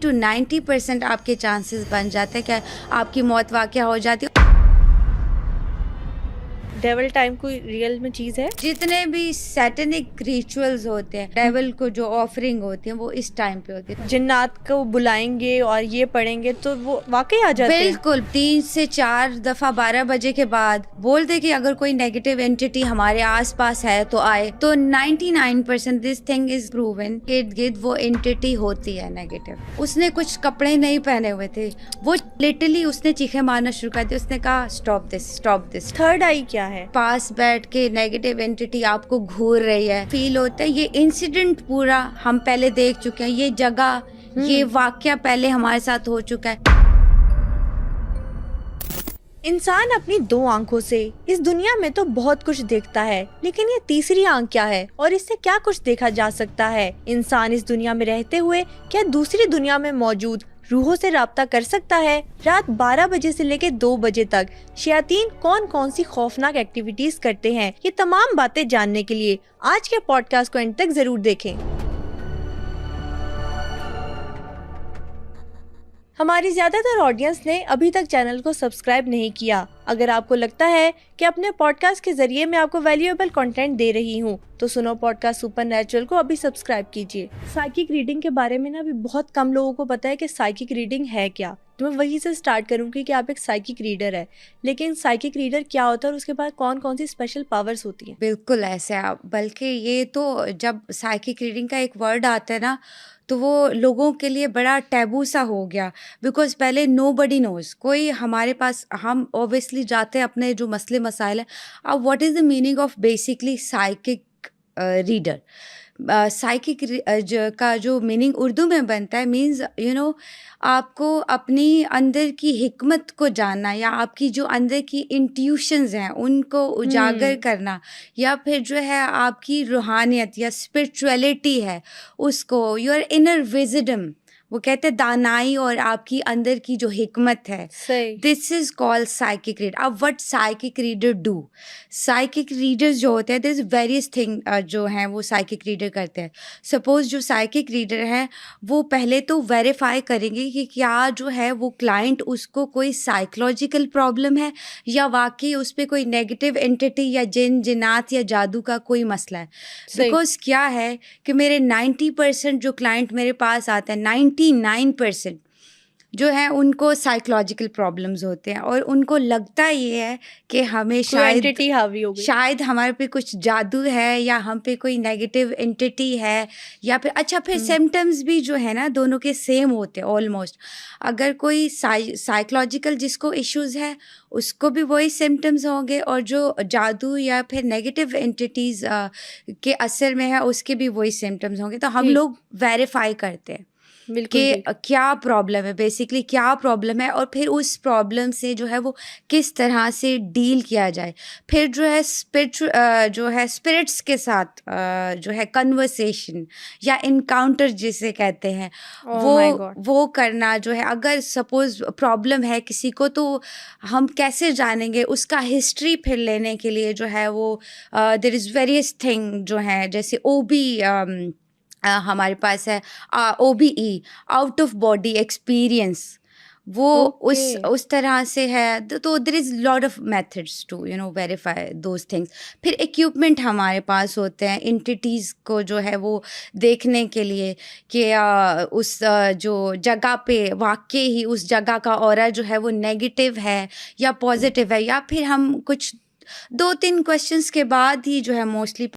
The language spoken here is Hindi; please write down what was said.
टू 90% आपके चांसेस बन जाते हैं कि आपकी मौत वाक़या हो जाती है। डेविल टाइम कोई रियल में चीज़ है? जितने भी सैटेनिक रिचुअल्स होते हैं, डेविल को जो ऑफरिंग होती है वो इस टाइम पे होती है। जिन्नात को बुलाएंगे और ये पढ़ेंगे तो वो वाकई आ जाते हैं। बिल्कुल 3 से 4 दफा 12 बजे के बाद बोलते कि अगर कोई नेगेटिव एंटिटी हमारे आसपास है तो आए। तो 99% दिस थिंग इज प्रूवन इर्द गिर्द वो एंटिटी होती है नेगेटिव। उसने कुछ कपड़े नहीं पहने हुए थे, वो लिटरली उसने चीखें मारना शुरू कर दी। उसने कहा stop this, stop this. Third eye क्या है? पास बैठ के नेगेटिव एंटिटी आपको घूर रही है, फील होता है। ये इंसिडेंट पूरा हम पहले देख चुके हैं, ये जगह ये वाकया पहले हमारे साथ हो चुका है। इंसान अपनी 2 आंखों से इस दुनिया में तो बहुत कुछ देखता है, लेकिन ये तीसरी आंख क्या है और इससे क्या कुछ देखा जा सकता है? इंसान इस दुनिया में रहते हुए क्या दूसरी दुनिया में मौजूद रूहों से राब्ता कर सकता है? रात 12 बजे से लेकर 2 बजे तक शयातीन कौन कौन सी खौफनाक एक्टिविटीज करते हैं? ये तमाम बातें जानने के लिए आज के पॉडकास्ट को एंड तक जरूर देखें। हमारी ज्यादातर ऑडियंस ने अभी तक चैनल को सब्सक्राइब नहीं किया। अगर आपको लगता है कि अपने पॉडकास्ट के जरिए मैं आपको वैल्यूएबल कंटेंट दे रही हूँ तो सुनो पॉडकास्ट सुपरनैचुरल को अभी सब्सक्राइब कीजिए। साइकिक रीडिंग के बारे में ना अभी बहुत कम लोगों को पता है कि साइकिक रीडिंग है क्या। तो मैं वहीं से स्टार्ट करूंगी कि आप एक साइकिक रीडर है, लेकिन साइकिक रीडर क्या होता है और उसके बाद कौन कौन सी स्पेशल पावर्स होती हैं? बिल्कुल ऐसे आप, बल्कि ये तो जब साइकिक रीडिंग का एक वर्ड आता है ना तो वो लोगों के लिए बड़ा टैबू सा हो गया। बिकॉज पहले नो बडी नोज, कोई हमारे पास, हम ऑब्वियसली जाते हैं अपने जो मसले मसाइल हैं। अब what is the meaning of basically psychic reader? Psychic का जो मीनिंग उर्दू में बनता है मीन्स आपको अपनी अंदर की हिकमत को जानना, या आपकी जो अंदर की इंट्यूशंस हैं उनको उजागर करना, या फिर जो है आपकी रूहानियत या स्पिरिचुअलिटी है उसको, योर इनर विजडम, वो कहते हैं दानाई और आपकी अंदर की जो हिकमत है, सही। This is called psychic read. अब what psychic reader do, psychic readers जो होते हैं, दिस वेरियस थिंग जो हैं वो साइकिक रीडर करते हैं। सपोज जो साइकिक रीडर हैं वो पहले तो वेरीफाई करेंगे कि क्या जो है वो क्लाइंट, उसको कोई साइकोलॉजिकल प्रॉब्लम है या वाकई उस पर कोई नेगेटिव एंटिटी या जिन जिनात या जादू का कोई मसला है। बिकॉज क्या है कि मेरे 90% जो क्लाइंट मेरे पास आते हैं, 99% जो है उनको साइकोलॉजिकल प्रॉब्लम्स होते हैं और उनको लगता ये है कि हमें एंटिटी हावी हो गई, शायद हमारे पे कुछ जादू है या हम पे कोई नेगेटिव एंटिटी है, या फिर अच्छा फिर सिम्टम्स भी जो है ना दोनों के सेम होते हैं ऑलमोस्ट। अगर कोई साइकोलॉजिकल जिसको इश्यूज है उसको भी वही सिम्टम्स होंगे, और जो जादू या फिर नेगेटिव एंटिटीज़ के असर में है उसके भी वही सिम्टम्स होंगे। तो हम लोग वेरीफाई करते हैं कि क्या प्रॉब्लम है, बेसिकली क्या प्रॉब्लम है, और फिर उस प्रॉब्लम से जो है वो किस तरह से डील किया जाए। फिर जो है स्पिरिट्स के साथ जो है कन्वर्सेशन या इनकाउंटर जिसे कहते हैं, वो करना जो है। अगर सपोज प्रॉब्लम है किसी को तो हम कैसे जानेंगे उसका हिस्ट्री, फिर लेने के लिए जो है वो देयर इज़ वेरियस थिंग जो है, जैसे OB हमारे पास है, OBE, out of body experience, वो उस तरह से है। तो there is lot of methods to verify those things. फिर इक्विपमेंट हमारे पास होते हैं एंटिटीज़ को जो है वो देखने के लिए कि उस जो जगह पे वाकई ही उस जगह का ऑरा जो है वो नेगेटिव है या पॉजिटिव है, या फिर हम कुछ 2-3 क्वेश्चंस के बाद ही जो है मोस्टली